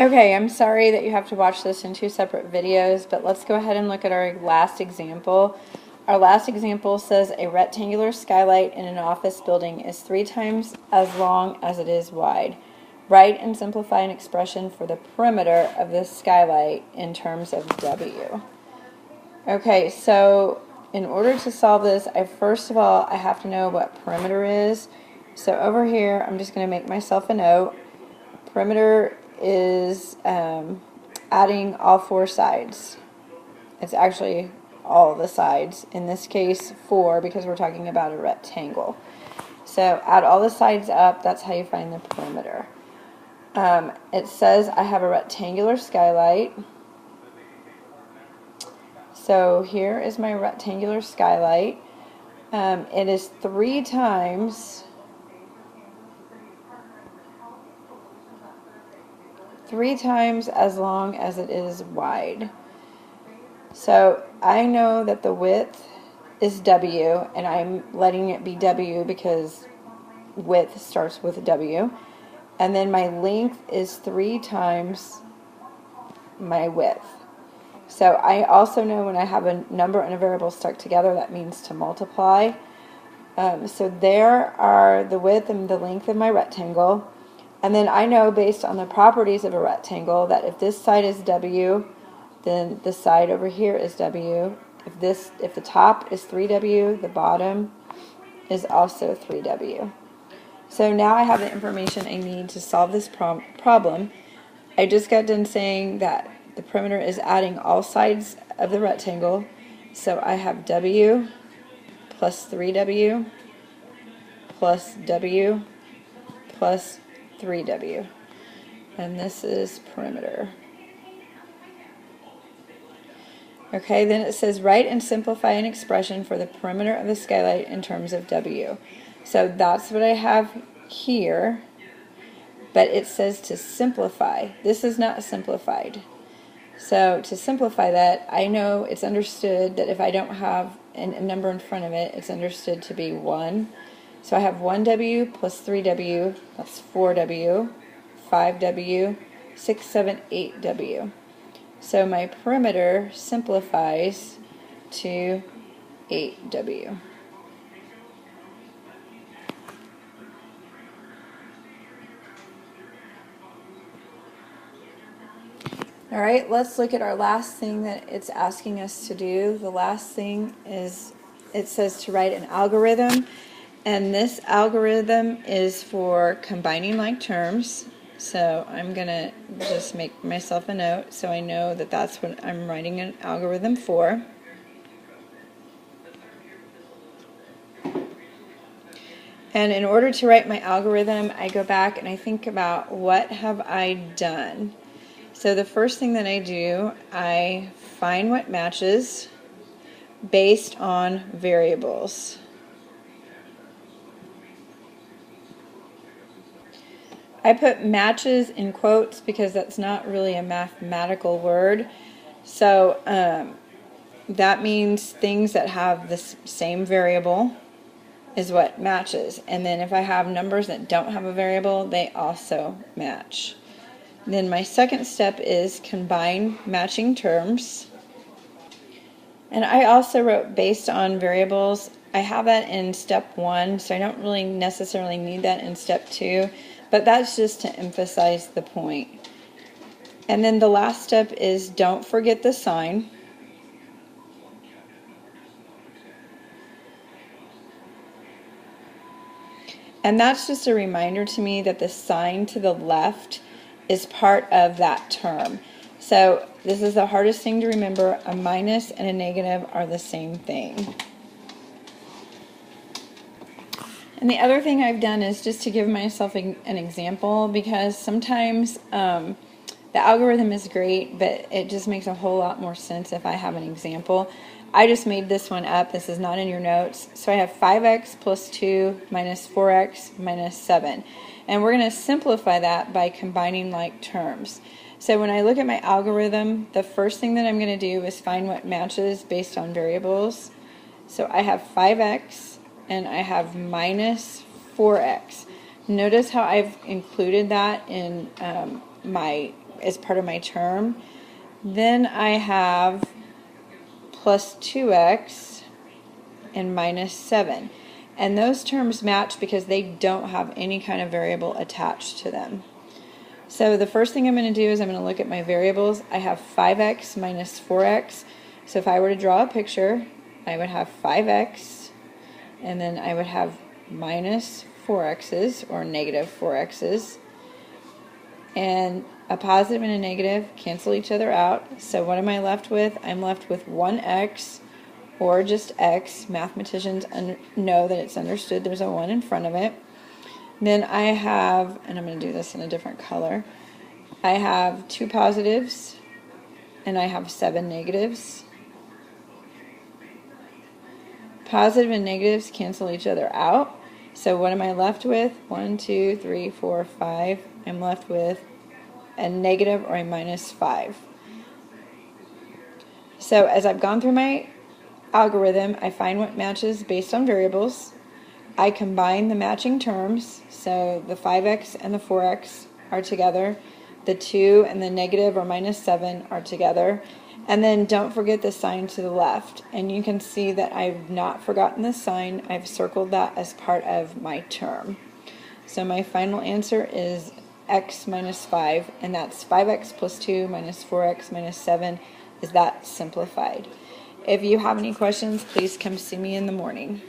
Okay, I'm sorry that you have to watch this in two separate videos, but let's go ahead and look at our last example. Our last example says a rectangular skylight in an office building is 3 times as long as it is wide. Write and simplify an expression for the perimeter of this skylight in terms of W. Okay, so in order to solve this, first of all, I have to know what perimeter is. So over here, I'm just going to make myself a note. Perimeter is adding all 4 sides. It's actually all the sides. In this case, 4, because we're talking about a rectangle. So add all the sides up. That's how you find the perimeter. It says I have a rectangular skylight. So here is my rectangular skylight. It is 3 times as long as it is wide. So I know that the width is W, and I'm letting it be W because width starts with W. And then my length is 3 times my width. So I also know when I have a number and a variable stuck together, that means to multiply. So there are the width and the length of my rectangle. And then I know based on the properties of a rectangle that if this side is W, then the side over here is W. If the top is 3W, the bottom is also 3W. So now I have the information I need to solve this problem. I just got done saying that the perimeter is adding all sides of the rectangle. So I have W plus 3W plus W plus 3W. And this is perimeter. Okay, then it says write and simplify an expression for the perimeter of the skylight in terms of W. So that's what I have here, but it says to simplify. This is not simplified. So to simplify that, I know it's understood that if I don't have a number in front of it, it's understood to be 1. So I have 1W plus 3W, that's 4W, 5W, 6, 7, 8W. So my perimeter simplifies to 8W. All right, let's look at our last thing that it's asking us to do. The last thing is it says to write an algorithm, and this algorithm is for combining like terms. So I'm going to just make myself a note so I know that that's what I'm writing an algorithm for. And in order to write my algorithm, I go back and I think about what have I done. So the first thing that I do, I find what matches based on variables. I put matches in quotes because that's not really a mathematical word. So that means things that have the same variable is what matches. And then if I have numbers that don't have a variable, they also match. Then my second step is combine matching terms. And I also wrote based on variables. I have that in step 1, so I don't really necessarily need that in step 2, but that's just to emphasize the point. And then the last step is don't forget the sign. And that's just a reminder to me that the sign to the left is part of that term. So this is the hardest thing to remember. A minus and a negative are the same thing. And the other thing I've done is just to give myself an example, because sometimes the algorithm is great, but it just makes a whole lot more sense if I have an example. I just made this one up. This is not in your notes. So I have 5x plus 2 minus 4x minus 7. And we're going to simplify that by combining like terms. So when I look at my algorithm, the first thing that I'm going to do is find what matches based on variables. So I have 5x and I have minus 4x. Notice how I've included that in my is part of my term. Then I have plus 2x and minus 7. And those terms match because they don't have any kind of variable attached to them. So the first thing I'm going to do is I'm going to look at my variables. I have 5x minus 4x. So if I were to draw a picture, I would have 5x, and then I would have minus 4x's, or negative 4x's. And a positive and a negative cancel each other out. So what am I left with? I'm left with 1x, or just x. Mathematicians know that it's understood there's a 1 in front of it. Then I have, and I'm going to do this in a different color, I have 2 positives and I have 7 negatives. Positive and negatives cancel each other out. So what am I left with? 1, 2, 3, 4, 5. I'm left with a negative or a minus 5. So as I've gone through my algorithm, I find what matches based on variables. I combine the matching terms, so the 5x and the 4x are together, the 2 and the negative or minus 7 are together, and then don't forget the sign to the left. And you can see that I've not forgotten the sign. I've circled that as part of my term. So my final answer is x minus 5, and that's 5x plus 2 minus 4x minus 7 is that simplified. If you have any questions, please come see me in the morning.